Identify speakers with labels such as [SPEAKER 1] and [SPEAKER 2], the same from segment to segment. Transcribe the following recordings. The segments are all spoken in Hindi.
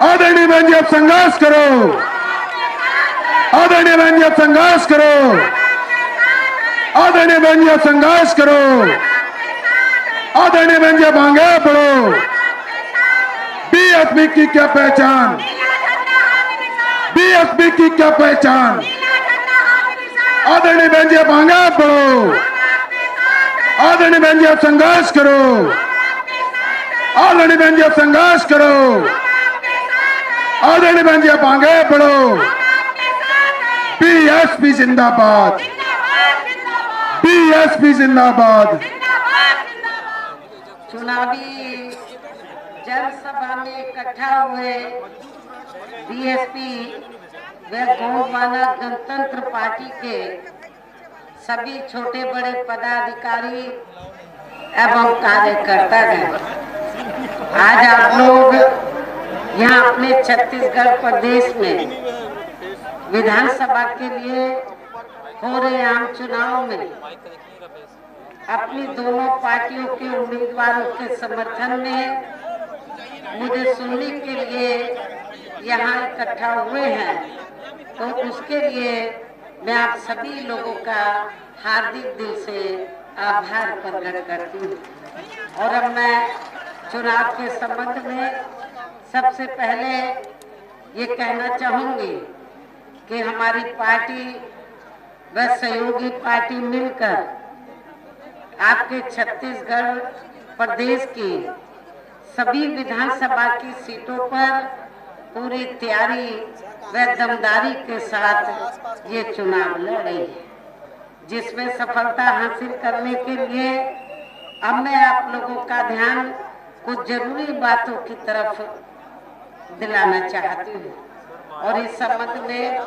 [SPEAKER 1] आदरणीय बहन जी, अब संघर्ष करो। आदरणीय बहन जी, अब संघर्ष करो। आदरणीय बहन जी, अब संघर्ष करो। आदरणीय बहन जी, अब आगे बढ़ो। बीएसपी की क्या पहचान? बीएसपी की क्या पहचान? आदरणीय बहन जी, अब आगे बढ़ो। आदरणीय बहन जी, अब संघर्ष करो। आदरणीय बहन जी, अब संघर्ष करो। आदरणीय बहन जी, अब आगे बढ़ो। बीएसपी जिंदाबाद। बीएसपी जिंदाबाद।
[SPEAKER 2] चुनावी जनसभा में इकट्ठा हुए बीएसपी व गौमाना गणतंत्र पार्टी के सभी छोटे बड़े पदाधिकारी एवं कार्यकर्तागण, आज आप लोग यहाँ अपने छत्तीसगढ़ प्रदेश में विधानसभा के लिए हो रहे आम चुनाव में अपनी दोनों पार्टियों के उम्मीदवारों के समर्थन में मुझे सुनने के लिए यहाँ इकट्ठा हुए हैं, तो उसके लिए मैं आप सभी लोगों का हार्दिक दिल से आभार प्रकट करती हूँ। और अब मैं चुनाव के संबंध में सबसे पहले ये कहना चाहूँगी कि हमारी पार्टी व सहयोगी पार्टी मिलकर आपके छत्तीसगढ़ प्रदेश की सभी विधानसभा की सीटों पर पूरी तैयारी व दमदारी के साथ ये चुनाव लड़ रही है, जिसमें सफलता हासिल करने के लिए अब मैं आप लोगों का ध्यान कुछ जरूरी बातों की तरफ दिलाना चाहती हूँ। और इस संबंध में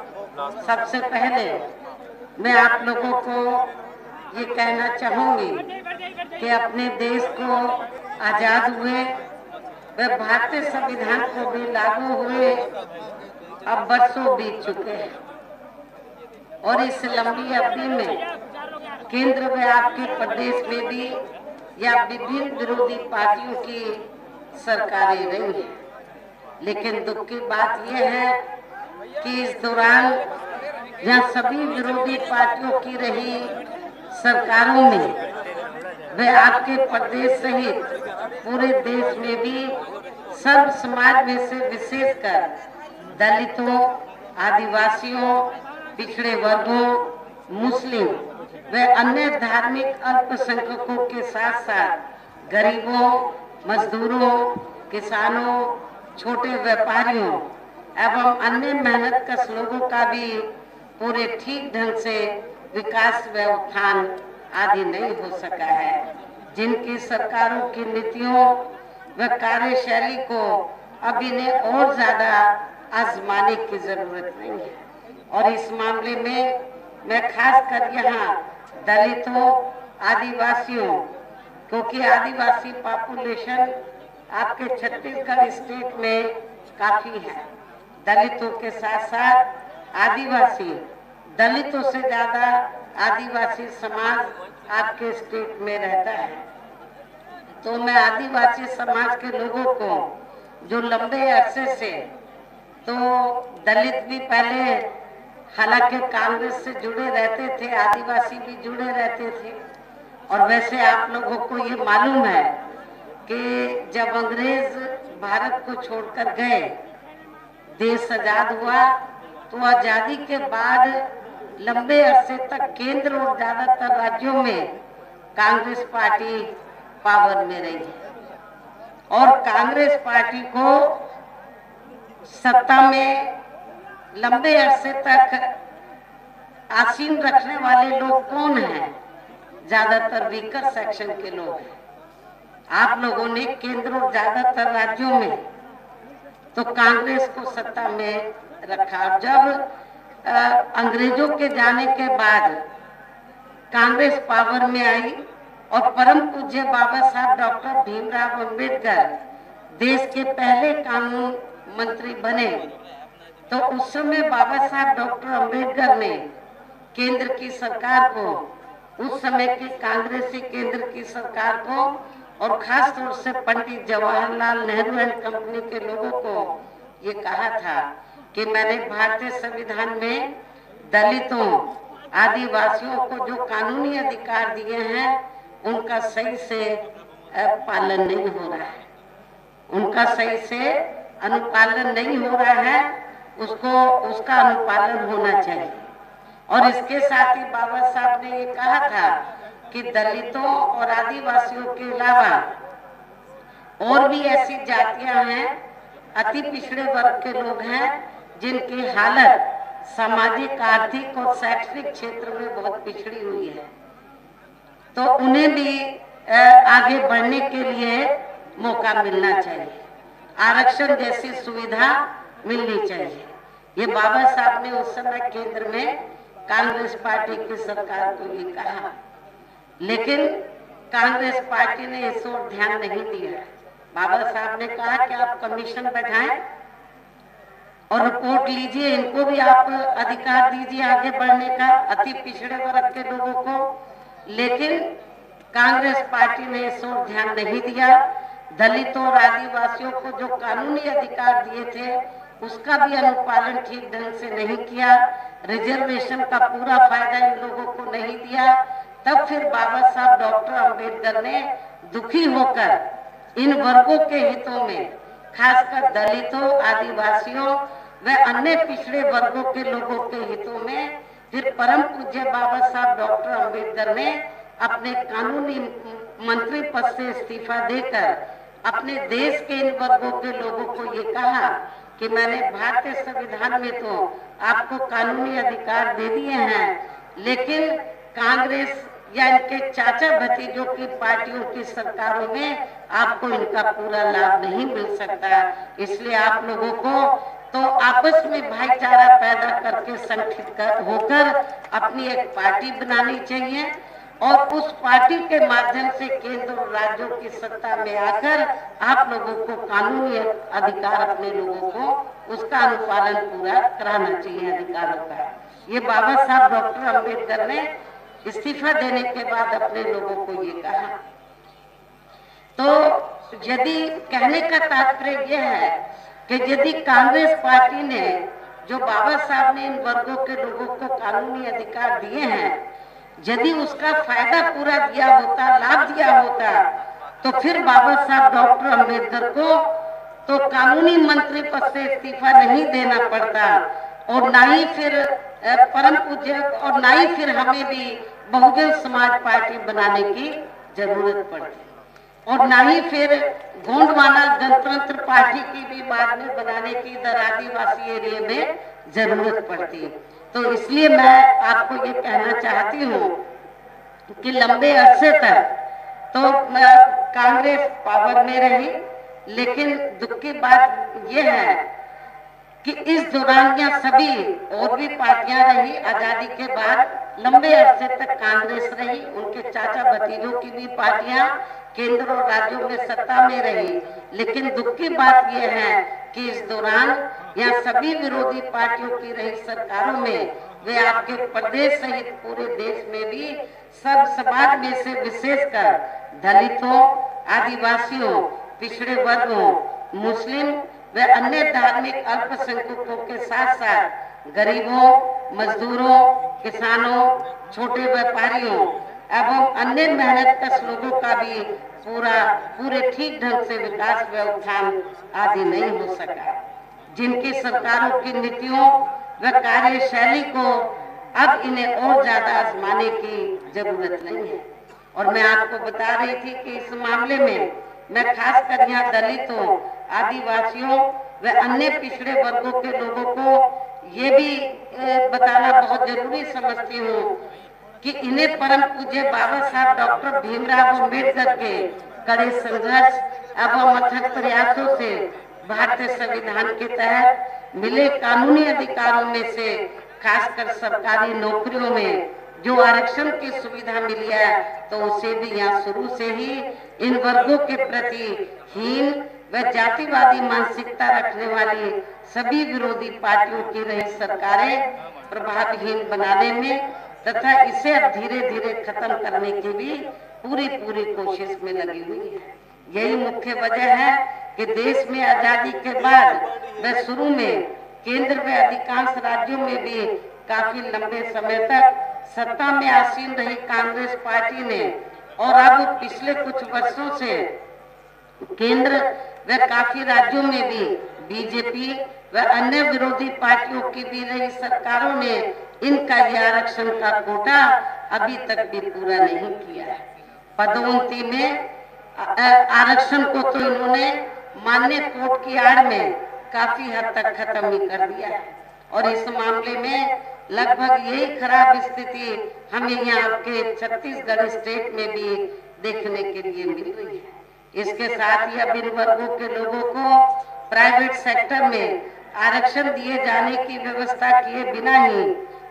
[SPEAKER 2] सबसे पहले मैं आप लोगों को ये कहना चाहूंगी कि अपने देश को आजाद हुए व भारतीय संविधान को भी लागू हुए अब वर्षों बीत चुके हैं, और इस लंबी अवधि में केंद्र में आपके प्रदेश में भी या विभिन्न विरोधी पार्टियों की सरकारें रही हैं। लेकिन दुख की बात यह है कि इस दौरान यहाँ सभी विरोधी पार्टियों की रही सरकारों में वे आपके प्रदेश सहित पूरे देश में भी सर्व समाज में से विशेषकर दलितों, आदिवासियों, पिछड़े वर्गों, मुस्लिम व अन्य धार्मिक अल्पसंख्यकों के साथ साथ गरीबों, मजदूरों, किसानों, छोटे व्यापारियों एवं अन्य मेहनतकश लोगों का भी पूरे ठीक ढंग से विकास व उत्थान आदि नहीं हो सका है, जिनकी सरकारों की नीतियों व कार्यशैली को अब इन्हें और ज्यादा आजमाने की जरूरत नहीं है। और इस मामले में मैं खासकर यहाँ दलितों, आदिवासियों, क्योंकि आदिवासी पॉपुलेशन आपके छत्तीसगढ़ स्टेट में काफी है, दलितों के साथ साथ आदिवासी, दलितों से ज्यादा आदिवासी समाज आपके स्टेट में रहता है। तो मैं आदिवासी समाज के लोगों को जो लंबे अरसे से, तो दलित भी पहले हालांकि कांग्रेस से जुड़े रहते थे, आदिवासी भी जुड़े रहते थे, और वैसे आप लोगों को ये मालूम है कि जब अंग्रेज भारत को छोड़कर गए, देश आजाद हुआ, तो आजादी के बाद लंबे अरसे तक केंद्र और ज्यादातर राज्यों में कांग्रेस पार्टी पावर में रही है। और कांग्रेस पार्टी को सत्ता में लंबे अरसे तक आसीन रखने वाले लोग कौन हैं? ज्यादातर वीकर सेक्शन के लोग हैं। आप लोगों ने केंद्र और ज्यादातर राज्यों में तो कांग्रेस को सत्ता में रखा। जब अंग्रेजों के जाने के बाद कांग्रेस पावर में आई और परम पूज्य बाबा साहब डॉक्टर भीमराव अंबेडकर देश के पहले कानून मंत्री बने, तो उस समय बाबा साहब डॉक्टर अंबेडकर ने केंद्र की सरकार को, उस समय की कांग्रेसी केंद्र की सरकार को और खास तौर से पंडित जवाहरलाल नेहरू एंड कंपनी के लोगों को ये कहा था कि मैंने भारतीय संविधान में दलितों आदिवासियों को जो कानूनी अधिकार दिए हैं उनका सही से पालन नहीं हो रहा है, उनका सही से अनुपालन नहीं हो रहा है, उसका अनुपालन होना चाहिए। और इसके साथ ही बाबा साहब ने ये कहा था कि दलितों और आदिवासियों के अलावा और भी ऐसी जातियां हैं, अति पिछड़े वर्ग के लोग हैं जिनकी हालत सामाजिक, आर्थिक और शैक्षणिक क्षेत्र में बहुत पिछड़ी हुई है, तो उन्हें भी आगे बढ़ने के लिए मौका मिलना चाहिए, आरक्षण जैसी सुविधा मिलनी चाहिए। ये बाबा साहब ने उस समय केंद्र में कांग्रेस पार्टी की सरकार को ये कहा, लेकिन कांग्रेस पार्टी ने इस ओर ध्यान नहीं दिया। बाबा साहब ने कहा कि आप कमीशन बैठाएं और रिपोर्ट लीजिए, इनको भी आप अधिकार दीजिए आगे बढ़ने का, अति पिछड़े वर्ग के लोगों को। लेकिन कांग्रेस पार्टी ने इस ओर ध्यान नहीं दिया। दलितों और आदिवासियों को जो कानूनी अधिकार दिए थे उसका भी अनुपालन ठीक ढंग से नहीं किया, रिजर्वेशन का पूरा फायदा इन लोगों को नहीं दिया। तब फिर बाबा साहब डॉक्टर अंबेडकर ने दुखी होकर इन वर्गों के हितों में, खासकर दलितों, आदिवासियों व अन्य पिछड़े वर्गों के लोगों के हितों में, फिर परम पूज्य बाबा साहब डॉक्टर अंबेडकर ने अपने कानूनी मंत्री पद से इस्तीफा देकर अपने देश के इन वर्गों के लोगों को ये कहा कि मैंने भारतीय संविधान में तो आपको कानूनी अधिकार दे दिए हैं, लेकिन कांग्रेस या इनके चाचा भतीजों की पार्टियों की सरकारों में आपको इनका पूरा लाभ नहीं मिल सकता। इसलिए आप लोगों को तो आपस में भाईचारा पैदा करके संगठित होकर अपनी एक पार्टी बनानी चाहिए और उस पार्टी के माध्यम से केंद्र और राज्यों की सत्ता में आकर आप लोगों को कानूनी अधिकार, अपने लोगों को उसका अनुपालन पूरा कराना चाहिए अधिकारों का। ये बाबा साहब डॉक्टर अंबेडकर ने इस्तीफा देने के बाद अपने लोगों को ये कहा। तो यदि कहने का तात्पर्य यह है कि यदि कांग्रेस पार्टी ने जो बाबा साहब ने इन वर्गों के लोगों को कानूनी अधिकार दिए हैं, यदि उसका फायदा पूरा दिया होता, लाभ दिया होता, तो फिर बाबा साहब डॉक्टर अंबेडकर को तो कानूनी मंत्री पद से इस्तीफा नहीं देना पड़ता और ना ही फिर परम पूज्य और ना ही फिर हमें भी बहुजन समाज पार्टी बनाने की जरूरत पड़ती और ना ही फिर गोंडवाना गणतंत्र पार्टी की भी बाद में बनाने की इधर आदिवासी एरिया में जरूरत पड़ती। तो इसलिए मैं आपको ये कहना चाहती हूँ कि लंबे अरसे तक तो कांग्रेस पावर में रही, लेकिन दुख की बात यह है कि इस दौरान या सभी और भी पार्टियां रही, आजादी के बाद लंबे अरसे तक कांग्रेस रही, उनके चाचा भतीजों की भी पार्टियां केंद्र और राज्यों में सत्ता में रही। लेकिन दुख की बात यह है कि इस दौरान या सभी विरोधी पार्टियों की रही सरकारों में वे आपके प्रदेश सहित पूरे देश में भी सब समाज में से विशेषकर दलितों, आदिवासियों, पिछड़े वर्गों, मुस्लिम व अन्य धार्मिक अल्पसंख्यकों के साथ साथ गरीबों, मजदूरों, किसानों, छोटे व्यापारियों एवं अन्य मेहनतकश लोगों का भी पूरे ठीक ढंग से विकास व उत्थान आदि नहीं हो सका, जिनकी सरकारों की नीतियों व कार्यशैली को अब इन्हें और ज्यादा आजमाने की जरूरत नहीं है। और मैं आपको बता रही थी कि इस मामले में मैं खासकर यहाँ दलितों, आदिवासियों व अन्य पिछड़े वर्गों के लोगों को ये भी बताना बहुत जरूरी समझती हूँ कि इन्हें परम पूज्य बाबा साहब डॉक्टर भीमराव अम्बेडकर के कड़े संघर्ष एवं अथक प्रयासों से भारतीय संविधान के तहत मिले कानूनी अधिकारों में से खासकर सरकारी नौकरियों में जो आरक्षण की सुविधा मिली है, तो उसे भी यहाँ शुरू से ही इन वर्गों के प्रति हीन व जातिवादी मानसिकता रखने वाली सभी विरोधी पार्टियों की रही सरकारें प्रभावहीन बनाने में तथा इसे अब धीरे धीरे खत्म करने की भी पूरी कोशिश में लगी हुई है। यही मुख्य वजह है कि देश में आजादी के बाद व शुरू में केंद्र में अधिकांश राज्यों में भी काफी लंबे समय तक सत्ता में आसीन रही कांग्रेस पार्टी ने और अब पिछले कुछ वर्षों से केंद्र व काफी राज्यों में भी बीजेपी व अन्य विरोधी पार्टियों की भी रही सरकारों ने इनका यह आरक्षण का कोटा अभी तक भी पूरा नहीं किया है। पदोन्नति में आरक्षण को तो इन्होंने मान्य कोर्ट की आड़ में काफी हद तक खत्म ही कर दिया है और इस मामले में लगभग यही खराब स्थिति हमें यहाँ के छत्तीसगढ़ स्टेट में भी देखने के लिए मिल रही है। इसके साथ ही अब इन वर्गों के लोगों को प्राइवेट सेक्टर में आरक्षण दिए जाने की व्यवस्था किए बिना ही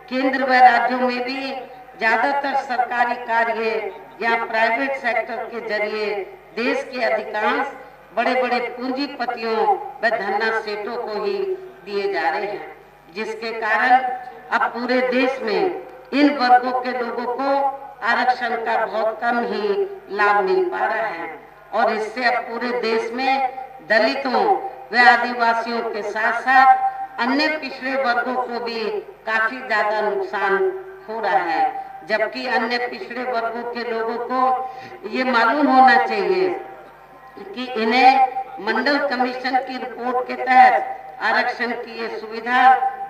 [SPEAKER 2] केंद्र व राज्यों में भी ज्यादातर सरकारी कार्य या प्राइवेट सेक्टर के जरिए देश के अधिकांश बड़े बड़े पूंजीपतियों व धन्ना सेठों को ही दिए जा रहे हैं, जिसके कारण अब पूरे देश में इन वर्गों के लोगों को आरक्षण का बहुत कम ही लाभ मिल पा रहा है और इससे अब पूरे देश में दलितों व आदिवासियों के साथ साथ अन्य पिछड़े वर्गों को भी काफी ज्यादा नुकसान हो रहा है। जबकि अन्य पिछड़े वर्गों के लोगों को ये मालूम होना चाहिए कि इन्हें मंडल कमीशन की रिपोर्ट के तहत आरक्षण की ये सुविधा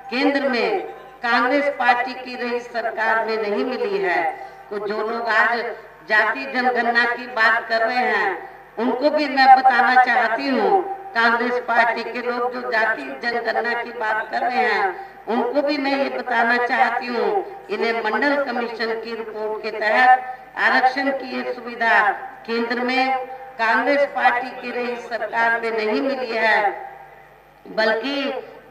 [SPEAKER 2] केंद्र में कांग्रेस पार्टी की रही सरकार में नहीं मिली है। तो जो लोग आज जाति जनगणना की बात कर रहे हैं उनको भी मैं बताना चाहती हूँ, कांग्रेस पार्टी के लोग जो जाति जनगणना की बात कर रहे हैं उनको भी मैं ये बताना चाहती हूँ, इन्हें मंडल कमीशन की रिपोर्ट के तहत आरक्षण की ये सुविधा केंद्र में कांग्रेस पार्टी की रही सरकार में नहीं मिली है, बल्कि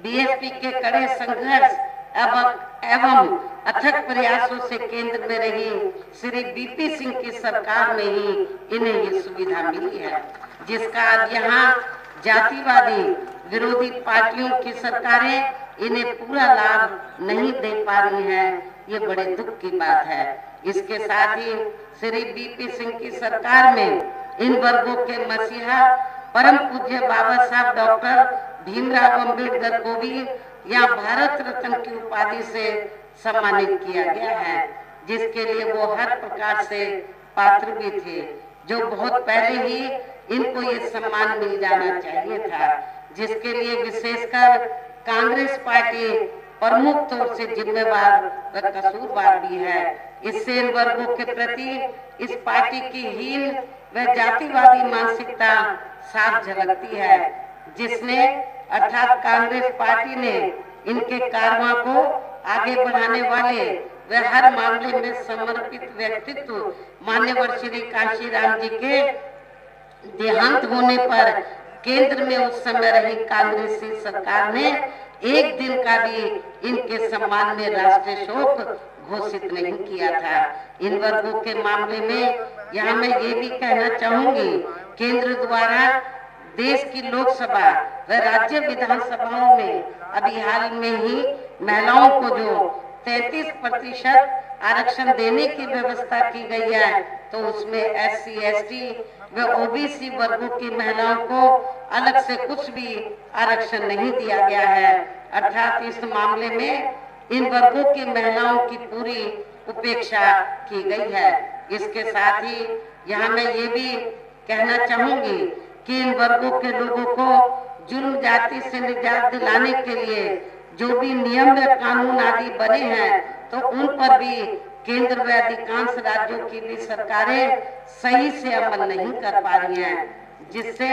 [SPEAKER 2] बीएसपी के कड़े संघर्ष एवं अथक प्रयासों से केंद्र में रही श्री बीपी सिंह की सरकार में ही इन्हें ये सुविधा मिली है, जिसका अब यहाँ जातिवादी विरोधी पार्टियों की सरकारें इन्हें पूरा लाभ नहीं दे पा रही हैं। ये बड़े दुख की बात है। इसके साथ ही श्री बीपी सिंह की सरकार में इन वर्गों के मसीहा परम पूज्य बाबा साहब डॉक्टर भीमराव अम्बेडकर को भी यहाँ भारत रत्न की उपाधि से सम्मानित किया गया है, जिसके लिए वो हर प्रकार से पात्र भी थे, जो बहुत पहले ही इनको ये सम्मान मिल जाना चाहिए था, जिसके लिए विशेषकर कांग्रेस पार्टी प्रमुख तौर से जिम्मेवार व कसूरवार भी है। इससे इन वर्गों के प्रति इस पार्टी की हीन व जातिवादी मानसिकता साफ झलकती है, जिसने अर्थात कांग्रेस पार्टी ने इनके कारवां को आगे बढ़ाने वाले व हर मामले में समर्पित व्यक्तित्व मान्यवर श्री कांशीराम जी के देहांत होने पर केंद्र में उस समय रही कांग्रेसी सरकार ने एक दिन का भी इनके सम्मान में राष्ट्रीय शोक घोषित नहीं किया था। इन वर्गों के मामले में यहाँ मैं ये भी कहना चाहूंगी, केंद्र द्वारा देश की लोकसभा व राज्य विधानसभाओं में अभी हाल में ही महिलाओं को जो 33% आरक्षण देने की व्यवस्था की गई है, तो उसमें SC, ST व OBC वर्गों की महिलाओं को अलग से कुछ भी आरक्षण नहीं दिया गया है। अर्थात इस मामले में इन वर्गों की महिलाओं की पूरी उपेक्षा की गई है। इसके साथ ही यहाँ मैं ये भी कहना चाहूंगी कि इन वर्गों के लोगों को जुर्म जाति से निजात दिलाने के लिए जो भी नियम व कानून आदि बने हैं, तो उन पर भी केंद्र व अधिकांश राज्यों की भी सरकारें सही से अमल नहीं कर पा रही हैं, जिससे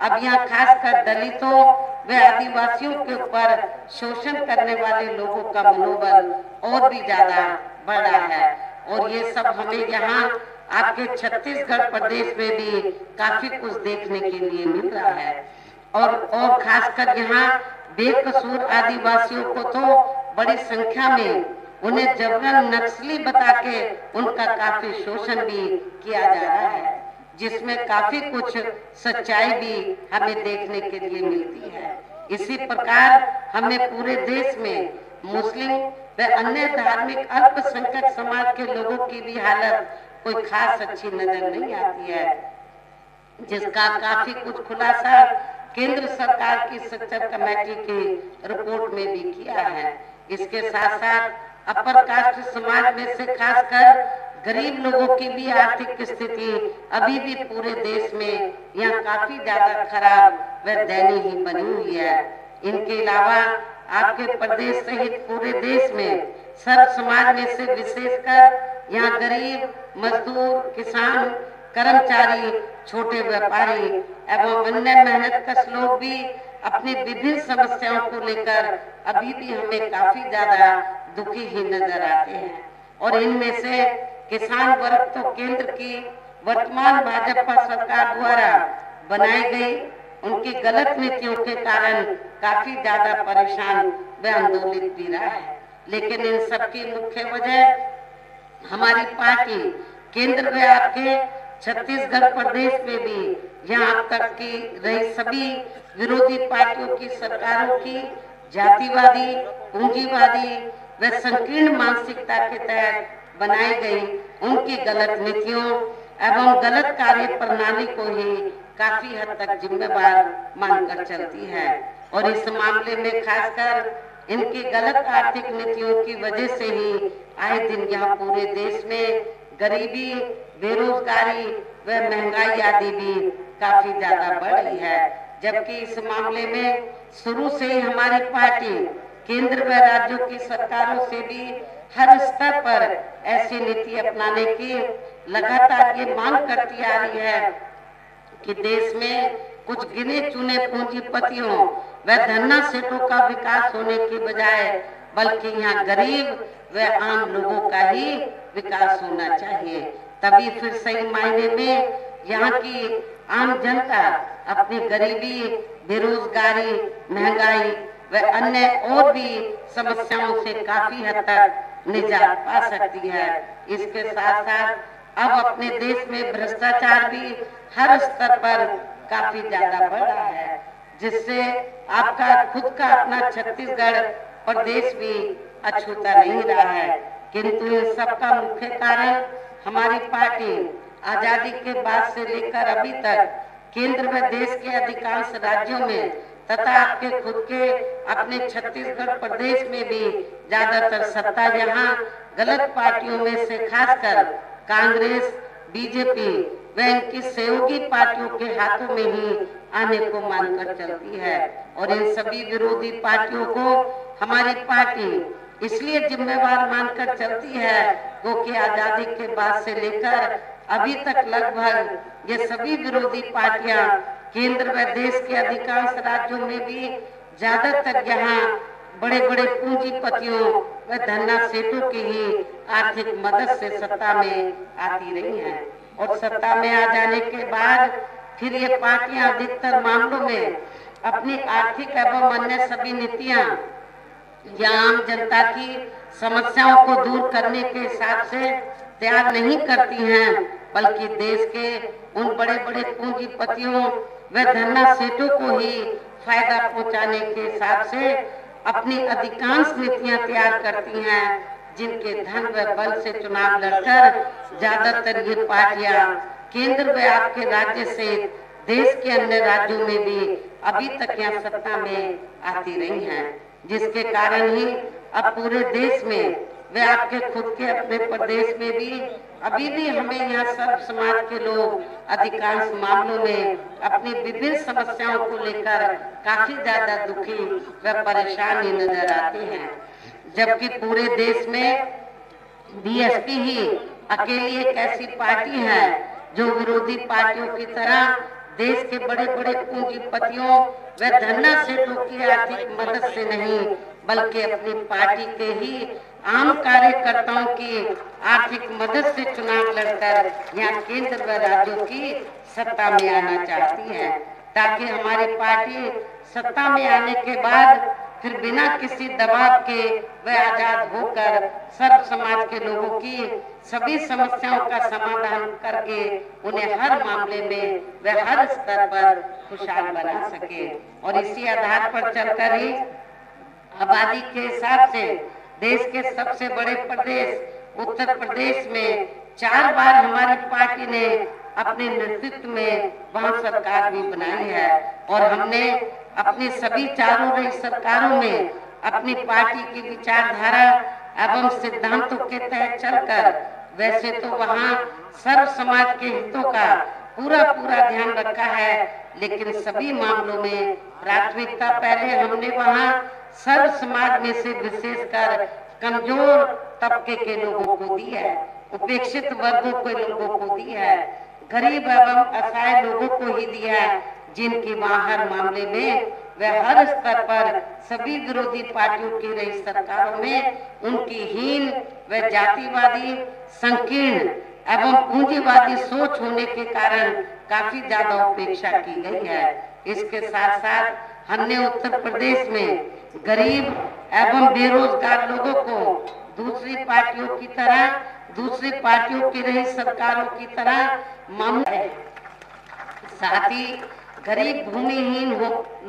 [SPEAKER 2] अब यहाँ खासकर दलितों व आदिवासियों के ऊपर शोषण करने वाले लोगों का मनोबल और भी ज्यादा बढ़ रहा है। और ये सब हमें यहाँ आपके छत्तीसगढ़ प्रदेश में भी काफी कुछ देखने के लिए मिल रहा है। और खासकर यहाँ बेकसूर आदिवासियों को तो बड़ी संख्या में उन्हें जबरन नक्सली बता के उनका काफी शोषण भी किया जा रहा है, जिसमें काफी कुछ सच्चाई भी हमें देखने के लिए मिलती है। इसी प्रकार हमें पूरे देश में मुस्लिम व अन्य धार्मिक अल्पसंख्यक समाज के लोगों की भी हालत कोई खास अच्छी नजर नहीं आती है। जिसका काफी कुछ खुलासा केंद्र सरकार की सच्चर कमेटी की रिपोर्ट में भी किया है। इसके साथ साथ अपर कास्ट समाज में से खासकर गरीब लोगों की भी आर्थिक स्थिति अभी भी पूरे देश में यहाँ काफी ज्यादा खराब व दयनीय बनी हुई है। इनके अलावा आपके प्रदेश सहित पूरे देश में सर्व समाज में से विशेषकर यहाँ गरीब, मजदूर, किसान, कर्मचारी, छोटे व्यापारी एवं अन्य मेहनतकश लोग भी अपनी विभिन्न समस्याओं को लेकर अभी भी हमें काफी ज्यादा दुखी ही नजर आते हैं। और इनमें से किसान वर्ग तो केंद्र की वर्तमान भाजपा सरकार द्वारा बनाई गई उनकी गलत नीतियों के कारण काफी ज्यादा परेशान व आंदोलित भी रहा है। लेकिन इन सबकी मुख्य वजह हमारी पार्टी केंद्र में आपके छत्तीसगढ़ प्रदेश में भी यहाँ अब तक की रही सभी विरोधी पार्टियों की सरकारों की जातिवादी, पूंजीवादी व संकीर्ण मानसिकता के तहत बनाई गई उनकी गलत नीतियों एवं गलत कार्य प्रणाली को ही काफी हद तक जिम्मेवार मानकर चलती है। और इस मामले में खासकर इनकी गलत आर्थिक नीतियों की वजह से ही आए दिन यहाँ पूरे देश में गरीबी, बेरोजगारी व महंगाई आदि भी काफी ज्यादा बढ़ रही है। जबकि इस मामले में शुरू से ही हमारी पार्टी केंद्र व राज्यों की सरकारों से भी हर स्तर पर ऐसी नीति अपनाने की लगातार ये मांग करती आ रही है कि देश में कुछ गिने चुने पूंजीपतियों व धन्ना सेठों का विकास होने की बजाय बल्कि यहाँ गरीब व आम लोगों का ही विकास होना चाहिए। तभी फिर सही मायने में यहाँ की आम जनता अपनी गरीबी, बेरोजगारी, महंगाई व अन्य और भी समस्याओं से काफी हद तक निजात पा सकती है। इसके साथ साथ अब अपने देश में भ्रष्टाचार भी हर स्तर पर काफी ज्यादा बढ़ रहा है, जिससे आपका खुद का अपना छत्तीसगढ़ प्रदेश भी अछूता नहीं रहा है। किंतु इन सबका मुख्य कारण हमारी पार्टी आजादी के बाद से लेकर अभी तक केंद्र व देश के अधिकांश राज्यों में तथा आपके खुद के अपने छत्तीसगढ़ प्रदेश में भी ज्यादातर सत्ता यहाँ गलत पार्टियों में से खासकर कांग्रेस, बीजेपी व इनकी सहयोगी पार्टियों के हाथों में ही आने को मानकर चलती है। और इन सभी विरोधी पार्टियों को हमारी पार्टी इसलिए जिम्मेवार मानकर चलती है क्योंकि आजादी के बाद से लेकर अभी तक लगभग ये सभी विरोधी पार्टियां केंद्र व देश के अधिकांश राज्यों में भी ज्यादातर यहाँ बड़े बड़े पूंजीपतियों व धन्ना सेठों की ही आर्थिक मदद से सत्ता में आती रही हैं। और सत्ता में आ जाने के बाद फिर ये पार्टियां अधिकतर मामलों में अपनी आर्थिक एवं अन्य सभी नीतियां या आम जनता की समस्याओं को दूर करने के हिसाब से तैयार नहीं करती हैं, बल्कि देश के उन बड़े बड़े पूंजीपतियों व धन्ना सेठों को ही फायदा पहुंचाने के हिसाब से अपनी अधिकांश नीतियां तैयार करती हैं, जिनके धन व बल से चुनाव लड़कर ज्यादातर ये पार्टियां केंद्र व आपके राज्य से देश के अन्य राज्यों में भी अभी तक यहाँ सत्ता में आती रही हैं, जिसके कारण ही अब पूरे देश में वे आपके खुद के अपने प्रदेश में भी अभी भी हमें यहाँ सर्व समाज के लोग अधिकांश मामलों में अपनी विभिन्न समस्याओं को लेकर काफी ज्यादा दुखी व परेशान ही नजर आते हैं। जबकि पूरे देश में बीएसपी ही अकेली एक ऐसी पार्टी है जो विरोधी पार्टियों की तरह देश के बड़े बड़े पूंजीपतियों व धन्ना सेठों की आर्थिक मदद से नहीं बल्कि अपनी पार्टी के ही आम कार्यकर्ताओं की आर्थिक मदद से चुनाव लड़कर यहाँ केंद्र व राज्यों की सत्ता में आना चाहती है, ताकि हमारी पार्टी सत्ता में आने के बाद फिर बिना किसी दबाव के व आजाद होकर सर्व समाज के लोगों की सभी समस्याओं का समाधान करके उन्हें हर मामले में व हर स्तर पर खुशहाल बना सके। और इसी आधार पर चलकर ही आबादी के हिसाब से देश के सबसे बड़े प्रदेश उत्तर प्रदेश में 4 बार हमारी पार्टी ने अपने नेतृत्व में वहाँ सरकार भी बनाई है और हमने अपनी सभी चारों रही सरकारों में अपनी पार्टी की विचारधारा एवं सिद्धांतों के तहत चलकर वैसे तो वहाँ सर्व समाज के हितों का पूरा ध्यान रखा है, लेकिन सभी मामलों में प्राथमिकता पहले हमने वहाँ सर्व समाज में से विशेषकर कमजोर तबके के लोगों को दी है, उपेक्षित वर्गों के लोगों को दी है, गरीब एवं असहाय लोगों को ही दिया है, जिनकी वहाँ हर मामले में वे हर स्तर पर सभी विरोधी पार्टियों की रही सरकारों में उनकी हीन व जातिवादी, संकीर्ण एवं पूंजीवादी सोच होने के कारण काफी ज्यादा उपेक्षा की गई है। इसके साथ साथ हमने उत्तर प्रदेश में गरीब एवं बेरोजगार लोगों को दूसरी पार्टियों की रही सरकारों की तरह मामला है। साथ ही गरीब भूमिहीन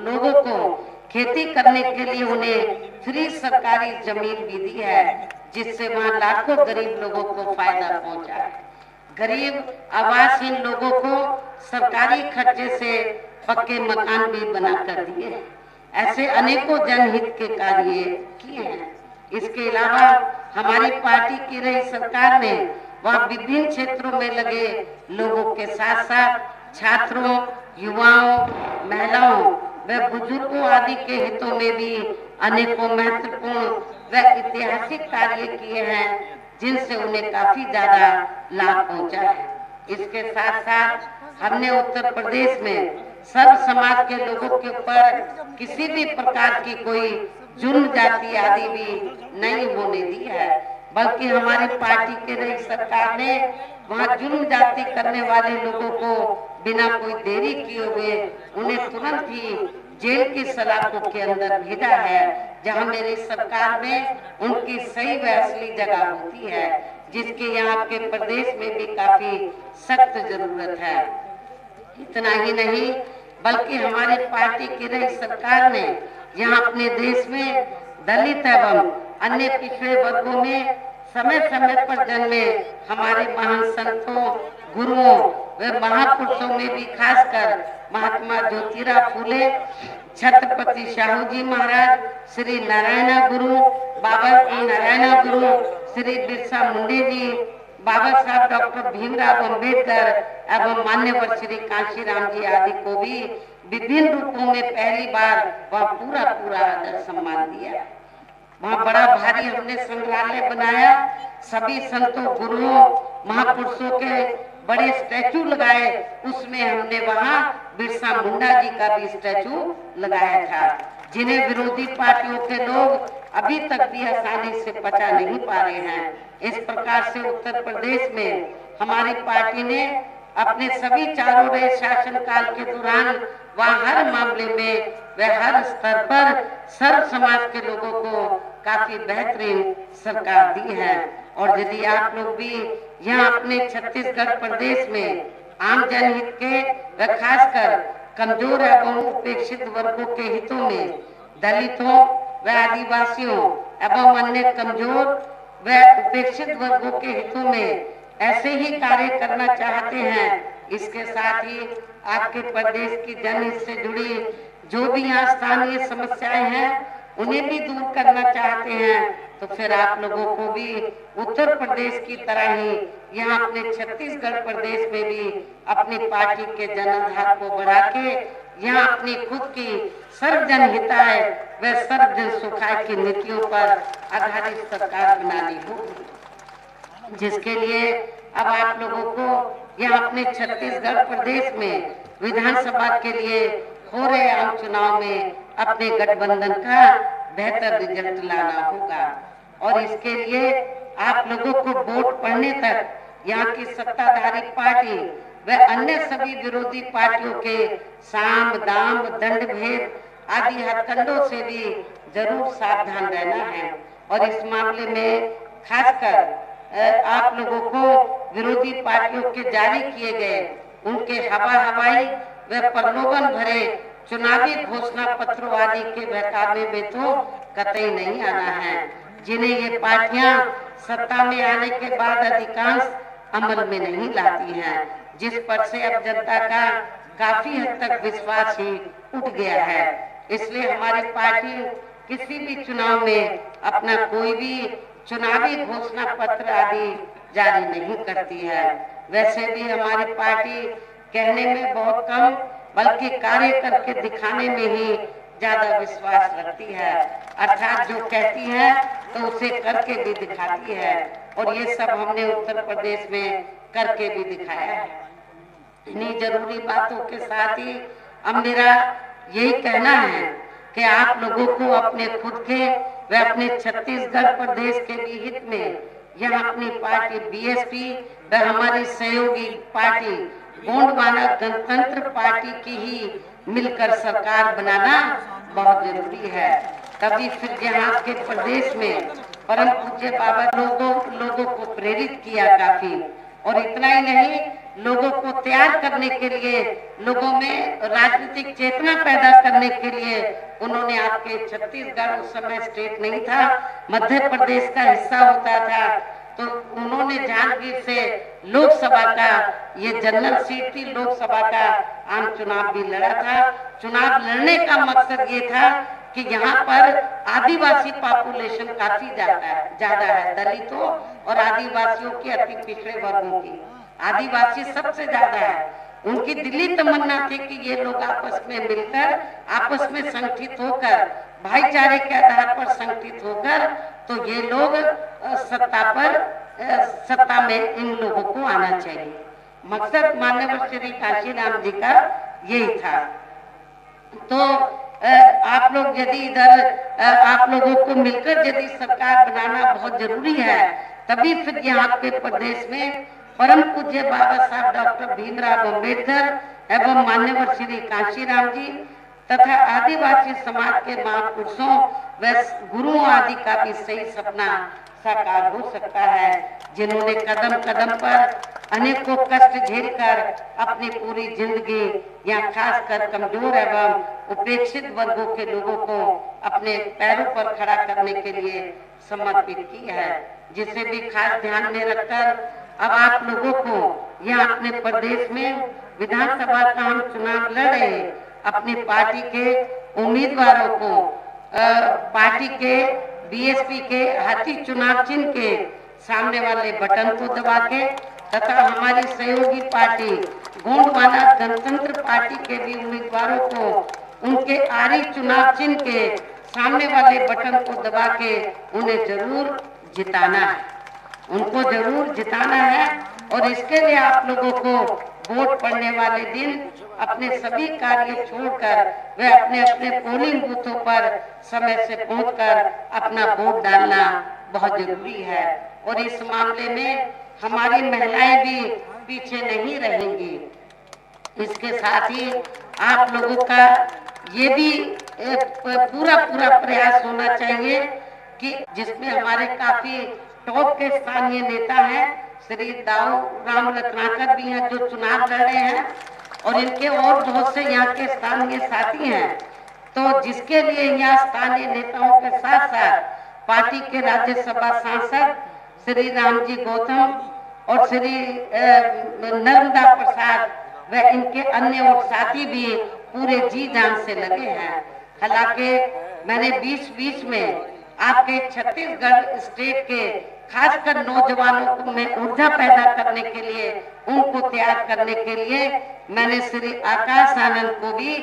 [SPEAKER 2] लोगों को खेती करने के लिए उन्हें फ्री सरकारी जमीन भी दी है, जिससे वहाँ लाखों गरीब लोगों को फायदा पहुंचा है। गरीब आवासहीन लोगों को सरकारी खर्चे से पक्के मकान भी बना कर दिए। ऐसे अनेकों जनहित के कार्य किए हैं। इसके अलावा हमारी पार्टी की रही सरकार ने वहाँ विभिन्न क्षेत्रों में लगे लोगों के साथ साथ छात्रों, युवाओं, महिलाओं व बुजुर्गों आदि के हितों में भी अनेकों महत्वपूर्ण व ऐतिहासिक कार्य किए हैं, जिनसे उन्हें काफी ज्यादा लाभ पहुंचा है। इसके साथ साथ हमने उत्तर प्रदेश में सर्व समाज के लोगों के ऊपर किसी भी प्रकार की कोई जुर्म जाति आदि भी नहीं होने दी है, बल्कि हमारी पार्टी के रही सरकार ने वहाँ जुर्म जाति करने वाले लोगों को बिना कोई देरी किए हुए उन्हें तुरंत ही जेल की सलाखों के अंदर भेजा है, जहाँ मेरी सरकार में उनकी सही व असली जगह होती है, जिसके यहाँ के प्रदेश में भी काफी सख्त जरूरत है। इतना ही नहीं बल्कि हमारी पार्टी की रही सरकार ने यहाँ अपने देश में दलित एवं अन्य पिछड़े वर्गों में समय पर जन्मे हमारे महान संतों, गुरुओं व महापुरुषों में भी खासकर महात्मा ज्योतिराव फूले, छत्रपति शाहू जी महाराज, श्री नारायण गुरु, बाबा नारायण गुरु, श्री बिरसा मुंडे जी, बाबा साहब डॉक्टर भीमराव अम्बेडकर एवं मान्यवर श्री कांशीराम जी आदि को भी विभिन्न रूपों में पहली बार वह पूरा आदर सम्मान दिया। वहाँ बड़ा भारी हमने संग्रहालय बनाया, सभी संतों, गुरुओं, महापुरुषों के बड़े स्टैचू लगाए, उसमें हमने वहाँ बिरसा मुंडा जी का भी स्टैचू लगाया था, जिन्हें विरोधी पार्टियों के लोग अभी तक भी आसानी से पचा नहीं पा रहे हैं। इस प्रकार से उत्तर प्रदेश में हमारी पार्टी ने अपने सभी चारों रहे शासन काल के दौरान वहाँ हर मामले में व हर स्तर पर सर्व समाज के लोगों को काफी बेहतरीन सरकार दी है। और यदि आप लोग भी यहाँ अपने छत्तीसगढ़ प्रदेश में आम जनहित के व खासकर कमजोर एवं उपेक्षित वर्गों के हितों में दलितों व आदिवासियों एवं अन्य कमजोर व उपेक्षित वर्गों के हितों में ऐसे ही कार्य करना चाहते हैं, इसके साथ ही आपके प्रदेश की जनहित से जुड़ी जो भी यहाँ स्थानीय समस्याएं हैं उन्हें भी दूर करना चाहते हैं, तो फिर आप लोगों को भी उत्तर प्रदेश की तरह ही यहाँ अपने छत्तीसगढ़ प्रदेश में भी अपनी पार्टी के जनाधार को बढ़ा के यहाँ अपनी खुद की सर्वजन हिताय व सर्वजन सुखाय की नीतियों पर आधारित सरकार बनानी होगी, जिसके लिए अब आप लोगों को यहाँ अपने छत्तीसगढ़ प्रदेश में विधानसभा के लिए हो रहे आम चुनाव में अपने गठबंधन का बेहतर रिजल्ट लाना होगा। और इसके लिए आप लोगों को वोट पड़ने तक यहाँ की सत्ताधारी पार्टी व अन्य सभी विरोधी पार्टियों के साम दाम दंड भेद आदि हथकंडों से भी जरूर सावधान रहना है। और इस मामले में खासकर आप लोगों को विरोधी पार्टियों के जारी किए गए उनके हवाई व प्रलोभन भरे चुनावी घोषणा पत्रों आदि के बहकावे में तो कतई नहीं आना है, जिन्हें ये पार्टियां सत्ता में आने के बाद अधिकांश अमल में नहीं लाती हैं। जिस पर से अब जनता का काफी हद तक विश्वास ही उठ गया है। इसलिए हमारी पार्टी किसी भी चुनाव में अपना कोई भी चुनावी घोषणा पत्र आदि जारी नहीं करती है। वैसे भी हमारी पार्टी कहने में बहुत कम बल्कि कार्य करके दिखाने में ही ज्यादा विश्वास रखती है। अर्थात जो कहती है तो उसे करके भी दिखाती है, और ये सब हमने उत्तर प्रदेश में करके भी दिखाया है। इन्हीं जरूरी बातों के साथ ही अब मेरा यही कहना है कि आप लोगों को अपने खुद के व अपने छत्तीसगढ़ प्रदेश के भी हित में यह अपनी पार्टी बीएसपी व हमारी सहयोगी पार्टी गोंडवाना गणतंत्र पार्टी की ही मिलकर सरकार बनाना बहुत जरूरी है। तभी फिर यहाँ के प्रदेश में परम पूज्य बाबा लोगों को प्रेरित किया काफी, और इतना ही नहीं, लोगों को तैयार करने के लिए, लोगों में राजनीतिक चेतना पैदा करने के लिए उन्होंने आपके छत्तीसगढ़ उस समय स्टेट नहीं था, मध्य प्रदेश का हिस्सा होता था, तो उन्होंने जांजगीर से लोकसभा का ये जनरल सीट थी, लोकसभा का आम चुनाव भी लड़ा था। चुनाव लड़ने का मकसद ये था कि यहाँ पर आदिवासी पॉपुलेशन काफी ज्यादा है, दलितों और आदिवासियों की अति पिछड़े वर्गों की, आदिवासी सबसे ज्यादा है। उनकी दिली तमन्ना थी कि ये लोग आपस में मिलकर, आपस में संगठित होकर, भाईचारे के आधार पर संगठित होकर, तो ये लोग सत्ता में इन लोगों को आना चाहिए। मकसद माननीय श्री काशीराम जी का यही था। तो आप लोग यदि इधर आप लोगों को मिलकर यदि सरकार बनाना बहुत जरूरी है, तभी फिर यहाँ के प्रदेश में परम पूज्य बाबा साहब डॉक्टर भीमराव अम्बेडकर एवं मान्यवर श्री काशीराम जी तथा आदिवासी समाज के महापुरुषों व गुरुओं आदि का भी सही सपना साकार हो सकता है, जिन्होंने कदम कदम पर अनेकों कष्ट झेलकर अपनी पूरी जिंदगी या खासकर कमजोर एवं उपेक्षित वर्गों के लोगों को अपने पैरों पर खड़ा करने के लिए समर्पित की है, जिसे भी खास ध्यान में रखकर अब आप लोगों को यहाँ अपने प्रदेश में विधानसभा का हम चुनाव लड़ रहे, अपनी पार्टी के उम्मीदवारों को पार्टी के बीएसपी के हाथी चुनाव चिन्ह के सामने वाले बटन को दबा के तथा हमारी सहयोगी पार्टी गोंडवाना गणतंत्र पार्टी के भी उम्मीदवारों को उनके आरी चुनाव चिन्ह के सामने वाले बटन को दबा के उन्हें जरूर जिताना है, उनको जरूर जिताना है। और इसके लिए आप लोगों को वोट पड़ने वाले दिन अपने सभी कार्य छोड़कर वे अपने अपने पोलिंग बूथों पर समय से पहुंचकर अपना वोट डालना बहुत जरूरी है। और इस मामले में हमारी महिलाएं भी पीछे नहीं रहेंगी। इसके साथ ही आप लोगों का ये भी पूरा प्रयास होना चाहिए कि जिसमें हमारे काफी टॉप के स्थानीय नेता हैं, श्री दाऊ राम रत्नाकर भी हैं जो चुनाव लड़ रहे हैं, और इनके और बहुत से यहाँ के स्थानीय साथी हैं। तो जिसके लिए यहाँ स्थानीय नेताओं के साथ साथ पार्टी के राज्यसभा सांसद श्री रामजी गौतम और श्री नर्मदा प्रसाद व इनके अन्य और साथी भी पूरे जी जान से लगे हैं। हालांकि मैंने बीच में आपके छत्तीसगढ़ स्टेट के खासकर नौजवानों को में ऊर्जा पैदा करने के लिए, उनको तैयार करने के लिए मैंने श्री आकाश आनंद को भी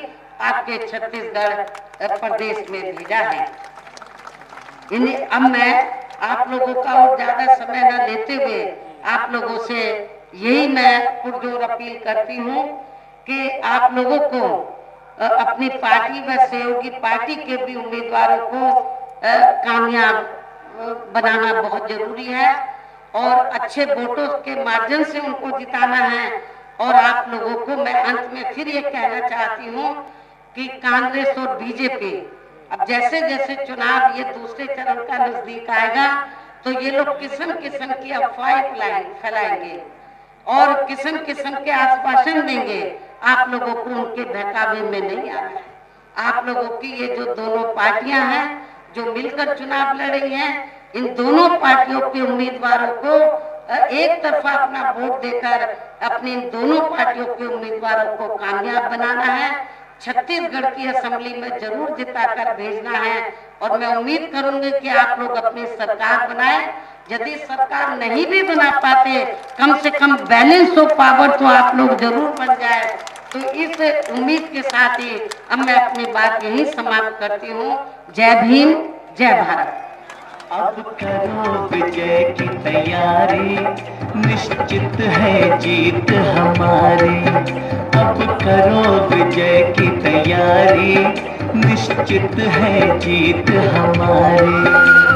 [SPEAKER 2] आपके छत्तीसगढ़ प्रदेश में भेजा है। अब मैं आप लोगों का और ज्यादा समय न लेते हुए आप लोगों से यही मैं पुरजोर अपील करती हूँ कि आप लोगों को अपनी पार्टी व सहयोगी पार्टी के भी उम्मीदवारों को कामयाब बनाना बहुत जरूरी है और अच्छे वोटों के माध्यम से उनको जिताना है। और आप लोगों को मैं अंत में फिर ये कहना चाहती हूँ कि कांग्रेस और बीजेपी अब जैसे जैसे चुनाव ये दूसरे चरण का नजदीक आएगा तो ये लोग किस्म किस्म की अफवाहें फैलाएंगे और किस्म किस्म के आश्वासन देंगे। आप लोगों को उनके बहकावे में नहीं आना है। आप लोगों की ये जो दोनों पार्टियां हैं जो मिलकर चुनाव लड़ रही हैं, इन दोनों पार्टियों के उम्मीदवारों को एक तरफा अपना वोट देकर अपनी दोनों पार्टियों के उम्मीदवारों को कामयाब बनाना है। छत्तीसगढ़ की असेंबली में जरूर जिताकर भेजना है और मैं उम्मीद करूंगी कि आप लोग अपनी सरकार बनाएं। यदि सरकार नहीं भी बना पाते, कम से कम बैलेंस ऑफ पावर तो आप लोग जरूर बन जाए। तो इस उम्मीद के साथ ही अब मैं अपनी बात यही समाप्त करती हूँ। जय भीम, जय भारत।
[SPEAKER 3] अब करो विजय की तैयारी, निश्चित है जीत हमारी। अब करो विजय की तैयारी, निश्चित है जीत हमारी।